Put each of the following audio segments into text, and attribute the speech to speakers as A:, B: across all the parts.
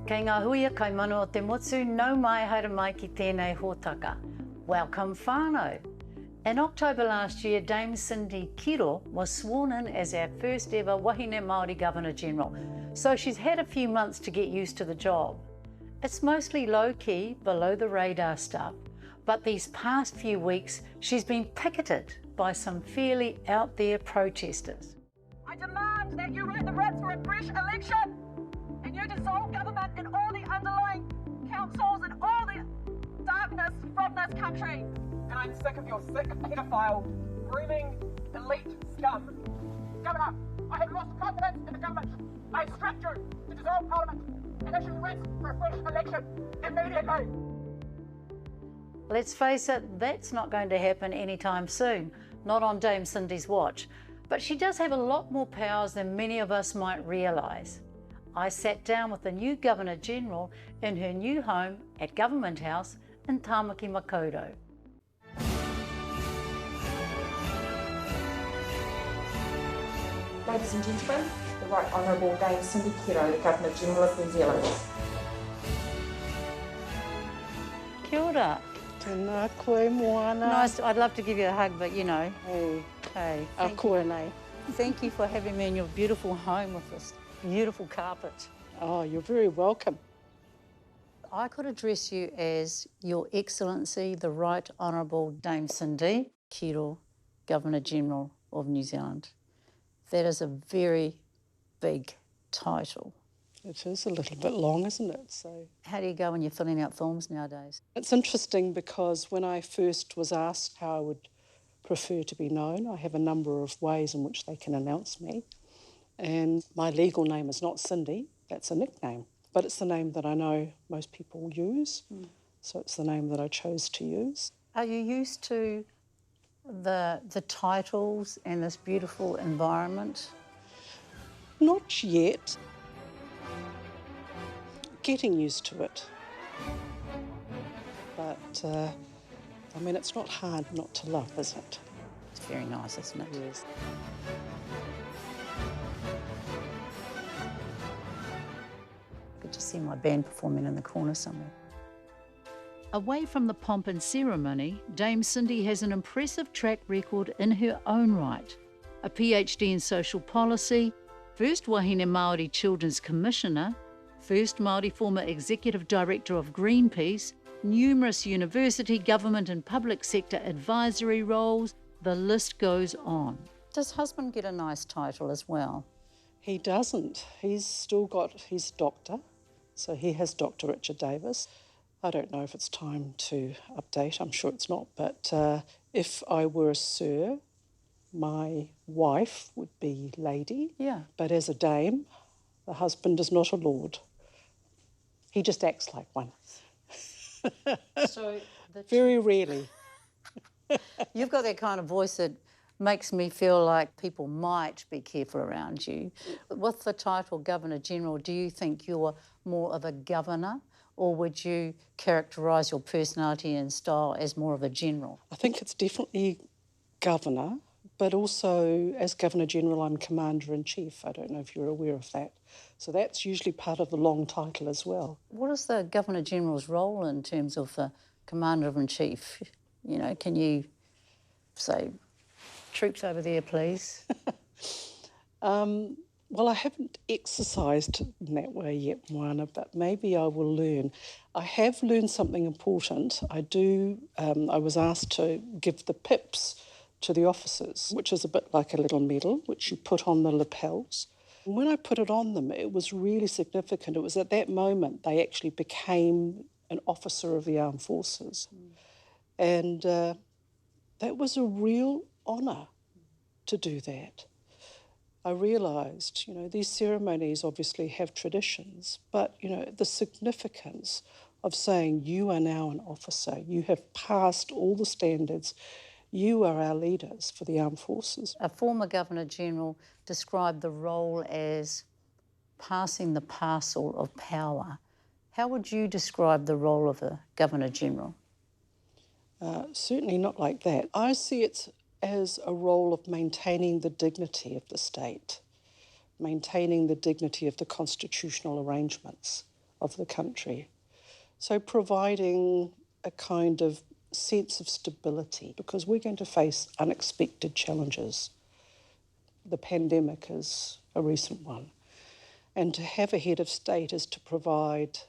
A: Kei ngā huia kai manu o te motu, nau mai haere mai ki tēnei hōtaka. Welcome whānau. In October last year, Dame Cindy Kiro was sworn in as our first ever Wahine Māori Governor-General, so she's had a few months to get used to the job. It's mostly low-key, below-the-radar stuff, but these past few weeks she's been picketed by some fairly out-there protesters.
B: I demand that you write the writs for a fresh election and you dissolve government and all the underlying councils and all the darkness from this country. And I'm sick of your sick pedophile, grooming, elite scum. Governor, I have lost confidence in the government. I instruct you to dissolve Parliament and issue writs for a fresh election immediately.
A: Let's face it, that's not going to happen anytime soon, not on Dame Cindy's watch. But she does have a lot more powers than many of us might realise. I sat down with the new Governor-General in her new home at Government House in Tāmaki Makaurau.
C: Ladies and gentlemen, the Right Honourable Dame Cindy Kiro, the Governor-General of New Zealand.
A: Kia ora.
D: Tēnā koe, Moana.
A: Nice, I'd love to give you a hug, but you know.
D: Hey,
A: Hey,
D: thank
A: you for having me in your beautiful home with this beautiful carpet.
D: Oh, you're very welcome.
A: I could address you as Your Excellency, the Right Honourable Dame Cindy Kiro, Governor-General of New Zealand. That is a very big title.
D: It is a little bit long, isn't it? So
A: How do you go when you're filling out forms nowadays?
D: it's interesting because when I first was asked how I would prefer to be known, I have a number of ways in which they can announce me. And my legal name is not Cindy, that's a nickname, but it's the name that I know most people use. So it's the name that I chose to use.
A: Are you used to the titles and this beautiful environment?
D: Not yet. Getting used to it. But, I mean, it's not hard not to love, is it?
A: It's very nice, isn't it?
D: Yes.
A: Good to see my band performing in the corner somewhere. Away from the pomp and ceremony, Dame Cindy has an impressive track record in her own right. A PhD in social policy, first Wahine Māori Children's Commissioner, first Māori former Executive Director of Greenpeace, numerous university, government and public sector advisory roles, the list goes on. Does husband get a nice title as well?
D: He doesn't. He's still got his doctor, so he has Dr. Richard Davis. I don't know if it's time to update, I'm sure it's not, but if I were a Sir, my wife would be Lady.
A: Yeah.
D: But as a dame, the husband is not a lord. He just acts like one.
A: So
D: Very rarely.
A: you've got that kind of voice that makes me feel like people might be careful around you. With the title Governor-General, do you think you're more of a governor, or would you characterise your personality and style as more of a general?
D: I think it's definitely governor, but also as Governor-General, I'm Commander-in-Chief. I don't know if you're aware of that. So that's usually part of the long title as well.
A: What is the Governor-General's role in terms of the Commander-in-Chief? You know, can you say, troops over there, please?
D: Well, I haven't exercised in that way yet, Moana, but maybe I will learn. I have learned something important. I was asked to give the pips to the officers, which is a bit like a little medal, which you put on the lapels. And when I put it on them, it was really significant. It was at that moment they actually became an officer of the armed forces. And that was a real honour to do that. I realised, you know, these ceremonies obviously have traditions, but, you know, the significance of saying you are now an officer, you have passed all the standards, you are our leaders for the armed forces.
A: A former Governor-General described the role as passing the parcel of power. How would you describe the role of a Governor-General?
D: Certainly not like that. I see it as a role of maintaining the dignity of the state, maintaining the dignity of the constitutional arrangements of the country. So providing a kind of sense of stability, because we're going to face unexpected challenges. The pandemic is a recent one. And to have a head of state is to provide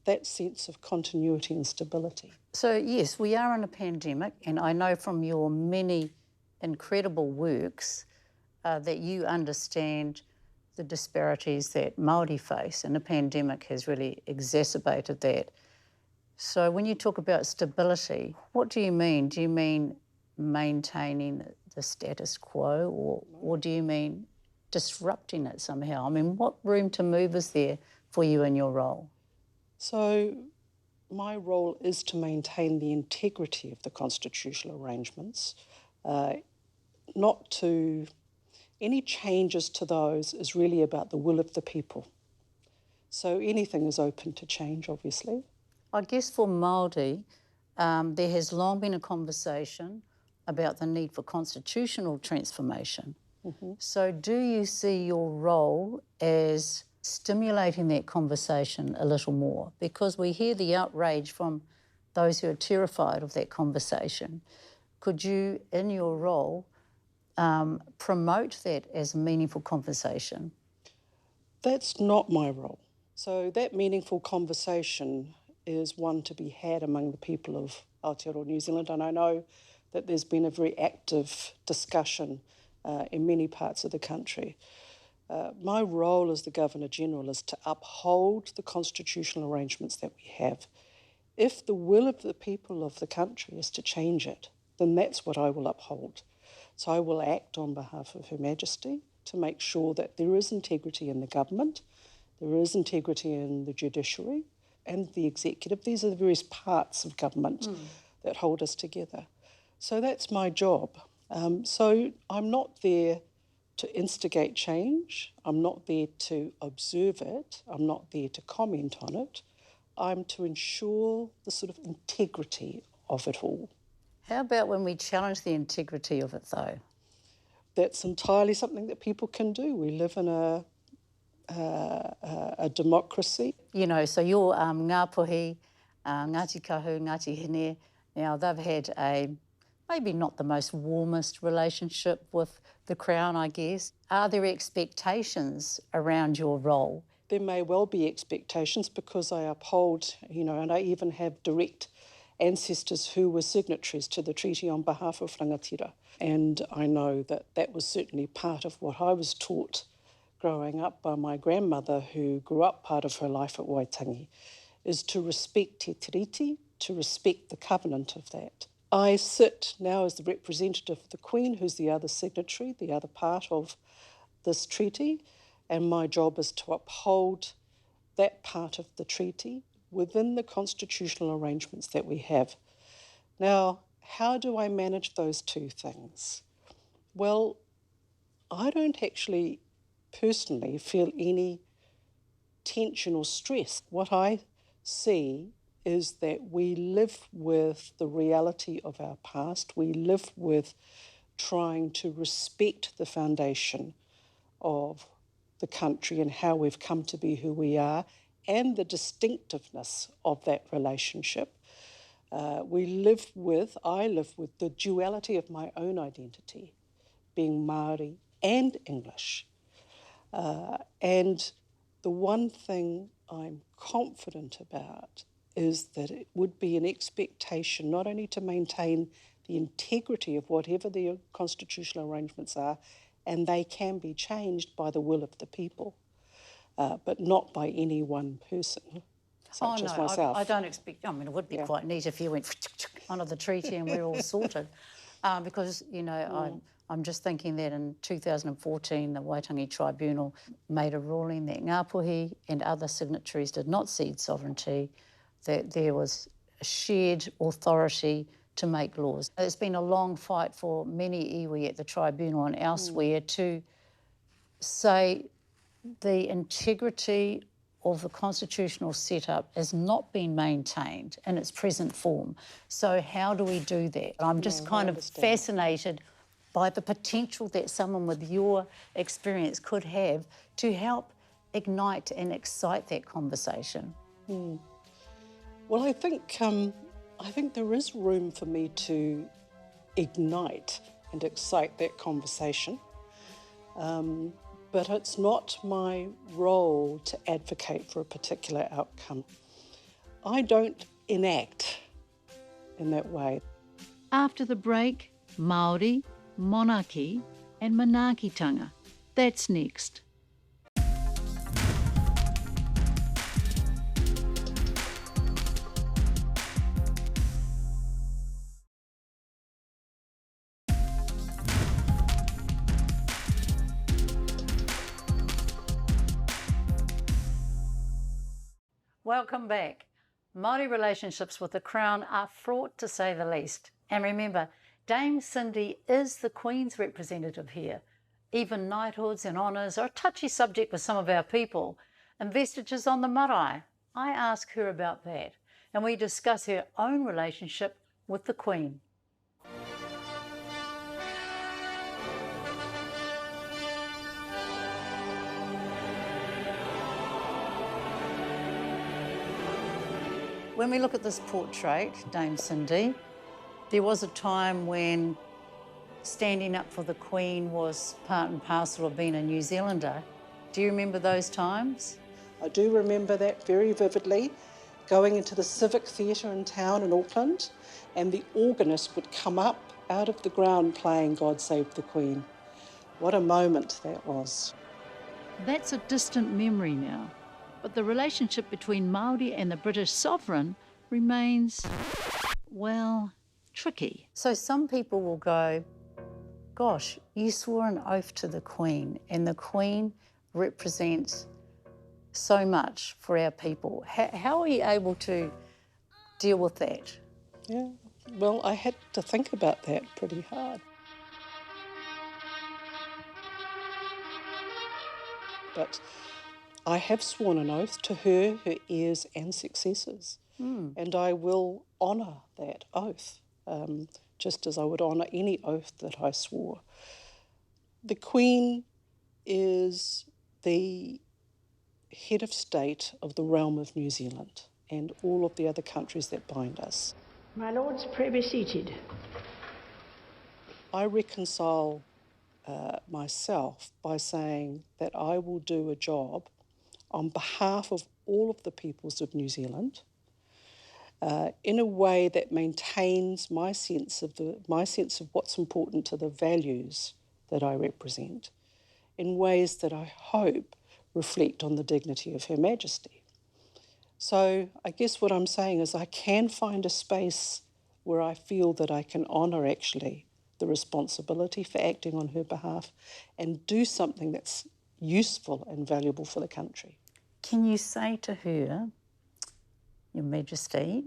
D: that sense of continuity and stability.
A: So, yes, we are in a pandemic, and I know from your many incredible works that you understand the disparities that Māori face, and the pandemic has really exacerbated that. So when you talk about stability, what do you mean? Do you mean maintaining the status quo, or do you mean disrupting it somehow? I mean, what room to move is there for you in your role?
D: So my role is to maintain the integrity of the constitutional arrangements, not to... Any changes to those is really about the will of the people. So anything is open to change, obviously.
A: I guess for Māori, there has long been a conversation about the need for constitutional transformation. Mm-hmm. So do you see your role as stimulating that conversation a little more? Because we hear the outrage from those who are terrified of that conversation. Could you, in your role, promote that as a meaningful conversation?
D: That's not my role. So that meaningful conversation is one to be had among the people of Aotearoa New Zealand, and I know that there's been a very active discussion in many parts of the country. My role as the Governor-General is to uphold the constitutional arrangements that we have. If the will of the people of the country is to change it, then that's what I will uphold. So I will act on behalf of Her Majesty to make sure that there is integrity in the government, there is integrity in the judiciary and the executive. These are the various parts of government that hold us together. So that's my job. So I'm not there to instigate change. I'm not there to observe it. I'm not there to comment on it. I'm to ensure the sort of integrity of it all.
A: How about when we challenge the integrity of it, though?
D: That's entirely something that people can do. We live in a democracy.
A: You know, so your Ngāpuhi, Ngāti Kahu, Ngāti Hine, now they've had a maybe not the most warmest relationship with the Crown, I guess. Are there expectations around your role?
D: There may well be expectations because I uphold, and I even have direct ancestors who were signatories to the treaty on behalf of Rangatira. And I know that that was certainly part of what I was taught growing up by my grandmother, who grew up part of her life at Waitangi, is to respect te tiriti, to respect the covenant of that. I sit now as the representative of the Queen, who's the other signatory, the other part of this treaty, and my job is to uphold that part of the treaty within the constitutional arrangements that we have. Now, how do I manage those two things? Well, I don't actually personally feel any tension or stress. What I see is that we live with the reality of our past. We live with trying to respect the foundation of the country and how we've come to be who we are and the distinctiveness of that relationship. I live with the duality of my own identity, being Māori and English. And the one thing I'm confident about is that it would be an expectation not only to maintain the integrity of whatever the constitutional arrangements are, and they can be changed by the will of the people, but not by any one person, such as myself.
A: I don't expect... I mean, it would be quite neat if you went onto the treaty and we're all sorted. Because, I'm just thinking that in 2014, the Waitangi Tribunal made a ruling that Ngāpuhi and other signatories did not cede sovereignty, that there was a shared authority to make laws. It's been a long fight for many iwi at the tribunal and elsewhere to say the integrity of the constitutional setup has not been maintained in its present form. So how do we do that? I'm just kind of fascinated by the potential that someone with your experience could have to help ignite and excite that conversation?
D: Well, I think there is room for me to ignite and excite that conversation, but it's not my role to advocate for a particular outcome. I don't enact in that way.
A: After the break, Māori, monarchy and manaakitanga. That's next. Welcome back. Māori relationships with the Crown are fraught, to say the least. And remember, Dame Cindy is the Queen's representative here. Even knighthoods and honours are a touchy subject with some of our people. And vestiges on the marae. I ask her about that, and we discuss her own relationship with the Queen. When we look at this portrait, Dame Cindy, there was a time when standing up for the Queen was part and parcel of being a New Zealander. Do you remember those times?
D: I do remember that very vividly, going into the Civic Theatre in town in Auckland, and the organist would come up out of the ground playing God Save the Queen. What a moment that was.
A: That's a distant memory now. But the relationship between Māori and the British sovereign remains, well, tricky. So some people will go, gosh, you swore an oath to the Queen, and the Queen represents so much for our people. How are you able to deal with that?
D: Yeah, well, I had to think about that pretty hard. But I have sworn an oath to her, her heirs and successors, and I will honour that oath, just as I would honour any oath that I swore. The Queen is the head of state of the realm of New Zealand and all of the other countries that bind us.
E: My lords, pray be seated.
D: I reconcile myself by saying that I will do a job on behalf of all of the peoples of New Zealand in a way that maintains my sense of what's important to the values that I represent, in ways that I hope reflect on the dignity of Her Majesty. So I guess what I'm saying is I can find a space where I feel that I can honour actually the responsibility for acting on her behalf and do something that's useful and valuable for the country.
A: Can you say to her, Your Majesty,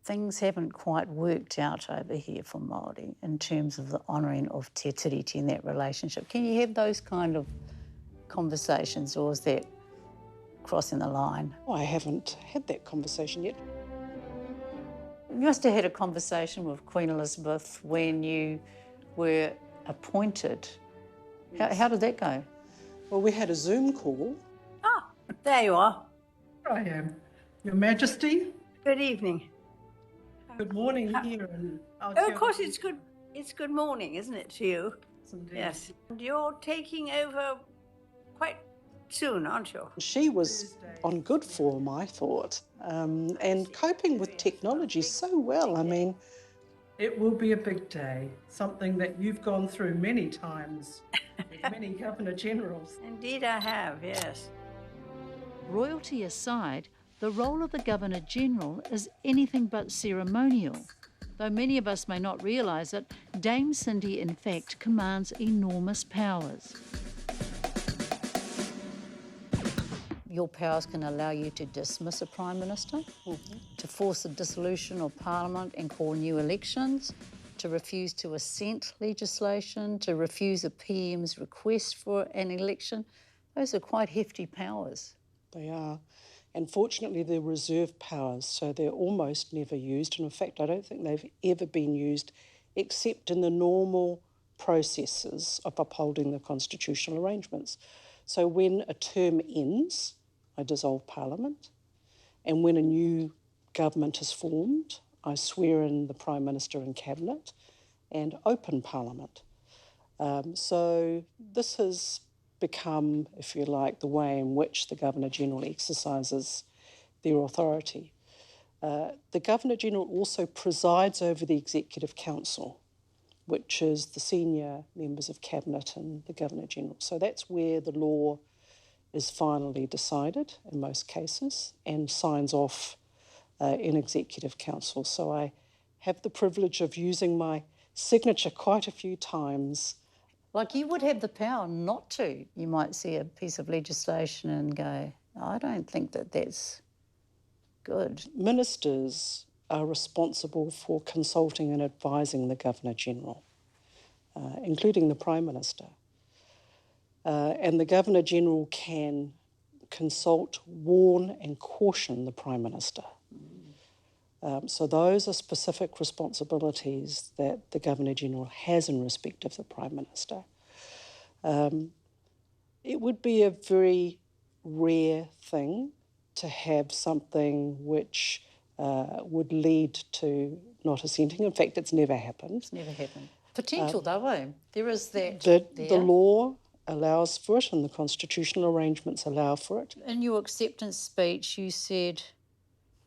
A: things haven't quite worked out over here for Māori in terms of the honouring of Te Tiriti in that relationship? Can you have those kind of conversations, or is that crossing the line?
D: Oh, I haven't had that conversation yet.
A: You must have had a conversation with Queen Elizabeth when you were appointed.
D: Yes.
A: How did that go?
D: Well, we had a Zoom call.
E: Ah, there you are.
F: Here I am. Your Majesty,
E: Good evening.
F: good morning here in
E: Oh, of course, it's good. It's good morning, isn't it, to you?
F: Indeed.
E: Yes. And you're taking over quite soon, aren't you?
D: She was on good form, I thought, and coping with technology so well. I mean,
F: It will be a big day, something that you've gone through many times with many Governor-Generals.
E: Indeed, I have, yes.
A: Royalty aside, the role of the Governor-General is anything but ceremonial. Though many of us may not realise it, Dame Cindy in fact commands enormous powers. Your powers can allow you to dismiss a Prime Minister, to force a dissolution of Parliament and call new elections, to refuse to assent legislation, to refuse a PM's request for an election. Those are quite hefty powers.
D: they are. And fortunately, they're reserve powers, so they're almost never used. And in fact, I don't think they've ever been used except in the normal processes of upholding the constitutional arrangements. So when a term ends, I dissolve Parliament, and when a new government is formed, I swear in the Prime Minister and Cabinet and open Parliament. So this has become, if you like, the way in which the Governor-General exercises their authority. The Governor-General also presides over the Executive Council, which is the senior members of Cabinet and the Governor-General. So that's where the law is finally decided in most cases and signs off in Executive Council. So I have the privilege of using my signature quite a few times.
A: Like you would have the power not to. You might see a piece of legislation and go, I don't think that that's good.
D: Ministers are responsible for consulting and advising the Governor-General, including the Prime Minister. And the Governor-General can consult, warn and caution the Prime Minister. So those are specific responsibilities that the Governor-General has in respect of the Prime Minister. It would be a very rare thing to have something which would lead to not assenting. In fact, it's never happened.
A: It's never happened. Potential though, eh? There is that
D: The law allows for it and the constitutional arrangements allow for it.
A: In your acceptance speech, you said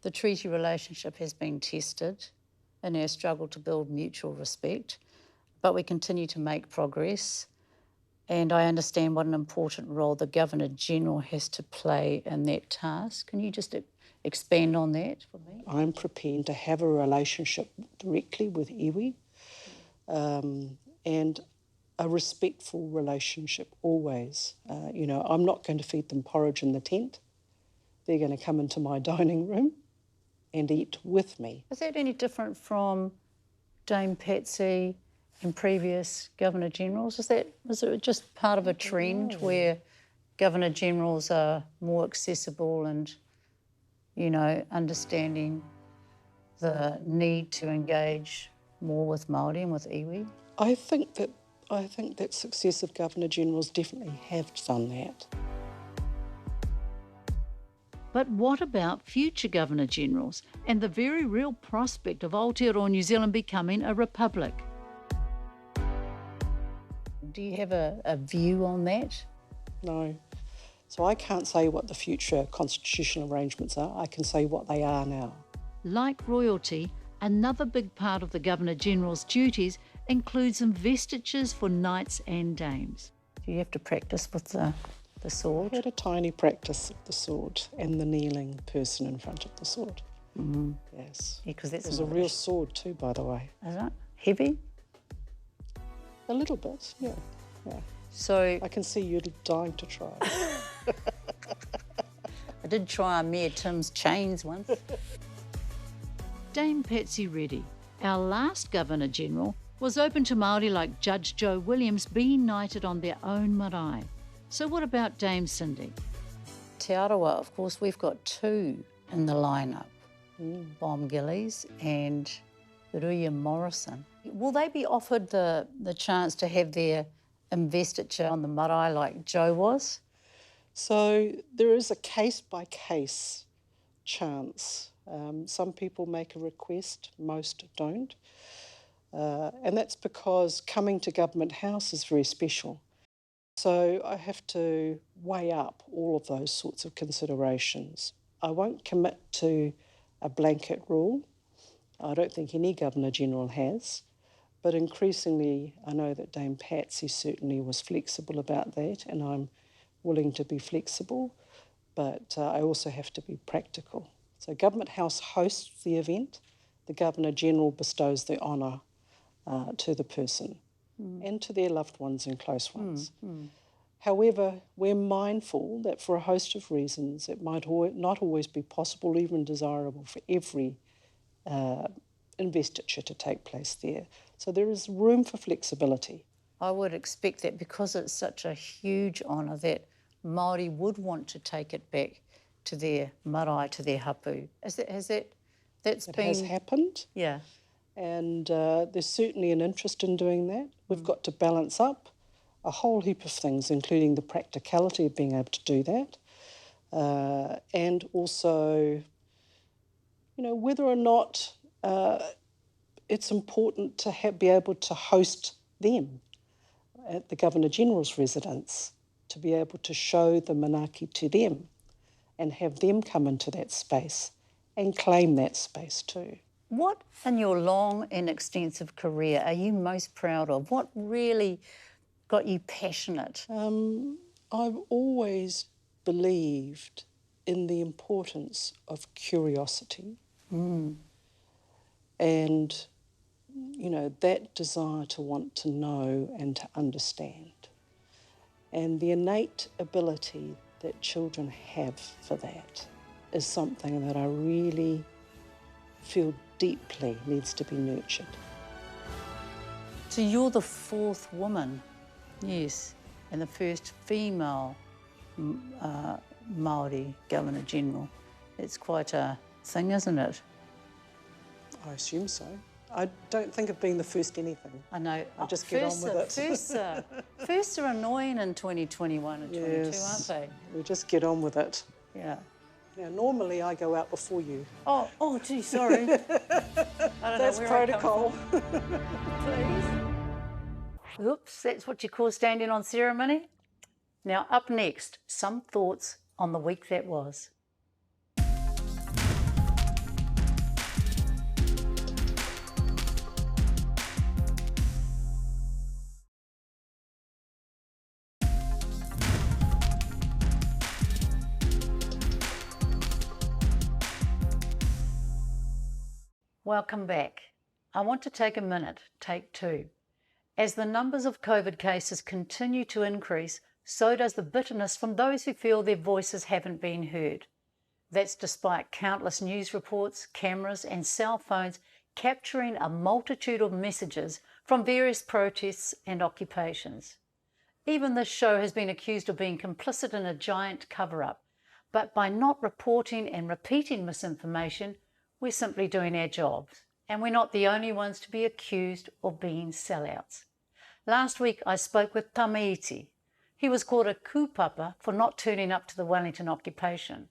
A: the treaty relationship has been tested in our struggle to build mutual respect, but we continue to make progress. And I understand what an important role the Governor-General has to play in that task. Can you just expand on that for me?
D: I'm prepared to have a relationship directly with iwi and a respectful relationship always. I'm not going to feed them porridge in the tent. They're going to come into my dining room and eat with me.
A: Is that any different from Dame Patsy and previous Governor-Generals? Was it just part of a trend where Governor-Generals are more accessible and, understanding the need to engage more with Māori and with iwi?
D: I think that successive Governor-Generals definitely have done that.
A: But what about future Governor-Generals and the very real prospect of Aotearoa New Zealand becoming a republic? Do you have a view on that?
D: No. So I can't say what the future constitutional arrangements are. I can say what they are now.
A: Like royalty, another big part of the Governor-General's duties includes investitures for knights and dames. Do you have to practice with the sword?
D: I had a tiny practice of the sword and the kneeling person in front of the sword.
A: Mm-hmm.
D: Yes.
A: Yeah, because that's
D: it was a real sword too, by the way.
A: Is it? Heavy?
D: A little bit, yeah.
A: So
D: I can see you're dying to try.
A: I did try Mayor Tim's chains once. Dame Patsy Reddy, our last Governor-General, was open to Māori like Judge Joe Williams being knighted on their own marae. So what about Dame Cindy? Te Arawa, of course, we've got two in the lineup, Bomb Gillies and Ruia Morrison. Will they be offered the chance to have their investiture on the marae like Joe was?
D: So there is a case-by-case chance. Some people make a request, most don't. And that's because coming to Government House is very special. So I have to weigh up all of those sorts of considerations. I won't commit to a blanket rule. I don't think any Governor-General has. But increasingly, I know that Dame Patsy certainly was flexible about that, and I'm willing to be flexible, but I also have to be practical. So Government House hosts the event. The Governor-General bestows the honour to the person and to their loved ones and close ones. However, we're mindful that for a host of reasons, it might not always be possible, even desirable, for every investiture to take place there. So there is room for flexibility.
A: I would expect that because it's such a huge honour that Māori would want to take it back to their marae, to their hapu. It has
D: happened.
A: Yeah.
D: And there's certainly an interest in doing that. We've got to balance up a whole heap of things, including the practicality of being able to do that, and also, whether or not it's important to be able to host them at the Governor-General's residence, to be able to show the manaaki to them and have them come into that space and claim that space too.
A: What in your long and extensive career are you most proud of? What really got you passionate?
D: I've always believed in the importance of curiosity and, that desire to want to know and to understand, and the innate ability that children have for that is something that I really feel deeply needs to be nurtured.
A: So you're the fourth woman, yes, and the first female Māori Governor-General. It's quite a thing, isn't it?
D: I assume so. I don't think of being the first anything.
A: I know.
D: I just get on with it.
A: Firsts are annoying in 2021 and 22,
D: Yes.
A: aren't they?
D: We just get on with it.
A: Yeah.
D: Now, normally I go out before you.
A: Oh, gee, sorry. I don't
D: That's
A: know where
D: protocol.
A: I come from. Please. Oops, that's what you call standing on ceremony. Now, up next, some thoughts on the week that was. Welcome back. I want to take a minute, take two. As the numbers of COVID cases continue to increase, so does the bitterness from those who feel their voices haven't been heard. That's despite countless news reports, cameras and cell phones capturing a multitude of messages from various protests and occupations. Even this show has been accused of being complicit in a giant cover-up, but by not reporting and repeating misinformation, we're simply doing our jobs, and we're not the only ones to be accused of being sellouts. Last week I spoke with Tamaiti. He was called a kupapa for not turning up to the Wellington occupation.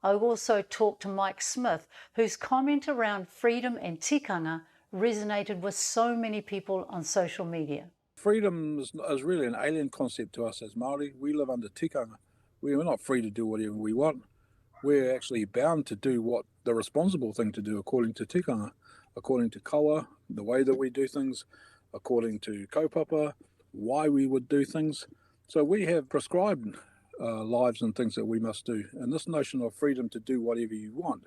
A: I also talked to Mike Smith, whose comment around freedom and tikanga resonated with so many people on social media.
G: Freedom is really an alien concept to us as Māori. We live under tikanga. We're not free to do whatever we want. We're actually bound to do what the responsible thing to do according to tikanga, according to kaua, the way that we do things, according to kaupapa, why we would do things. So we have prescribed lives and things that we must do. And this notion of freedom to do whatever you want,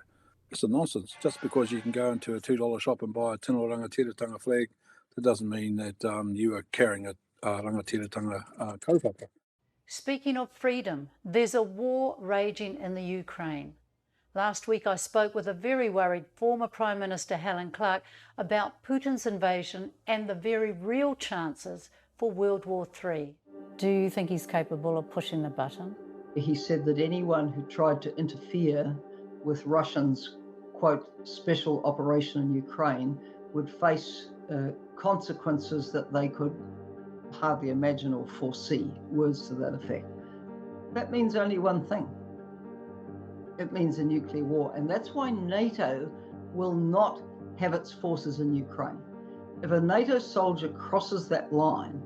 G: it's a nonsense. Just because you can go into a $2 shop and buy a tino rangatiratanga flag, that doesn't mean that you are carrying a rangatiratanga kaupapa.
A: Speaking of freedom, there's a war raging in the Ukraine. Last week I spoke with a very worried former Prime Minister Helen about Putin's invasion and the very real chances for World War III. Do you think he's capable of pushing the button?
H: He said that anyone who tried to interfere with Russians' quote, special operation in Ukraine would face consequences that they could hardly imagine or foresee, words to that effect. That means only one thing. It means a nuclear war, and that's why NATO will not have its forces in Ukraine. If a NATO soldier crosses that line,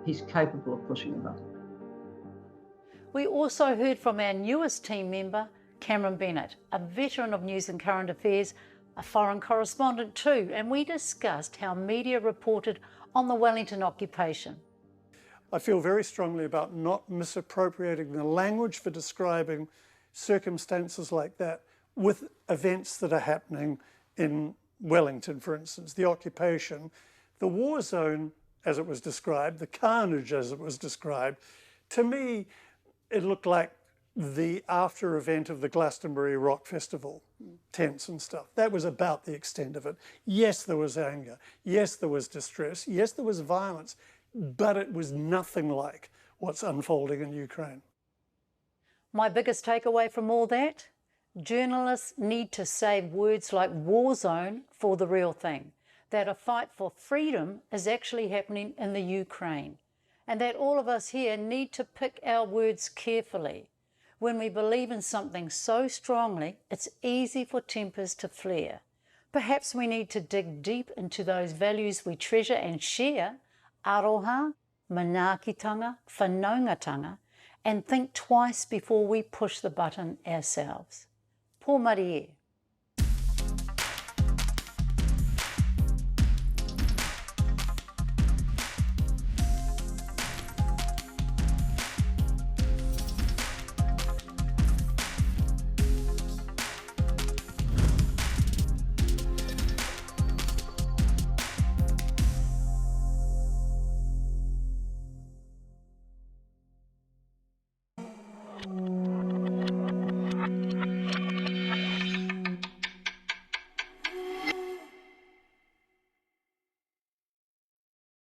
H: he's capable of pushing a button.
A: We also heard from our newest team member, Cameron Bennett, a veteran of news and current affairs, a foreign correspondent too, and we discussed how media reported on the Wellington occupation.
I: I feel very strongly about not misappropriating the language for describing circumstances like that with events that are happening in Wellington, for instance, the occupation, the war zone as it was described, the carnage as it was described. To me, it looked like the after event of the Glastonbury Rock Festival, tents and stuff. That was about the extent of it. Yes, there was anger. Yes, there was distress. Yes, there was violence, but it was nothing like what's unfolding in Ukraine.
A: My biggest takeaway from all that? Journalists need to save words like war zone for the real thing, that a fight for freedom is actually happening in the Ukraine. and that all of us here need to pick our words carefully. When we believe in something so strongly, it's easy for tempers to flare. Perhaps we need to dig deep into those values we treasure and share, aroha, manaakitanga, whanaungatanga, and think twice before we push the button ourselves. Pō Marie.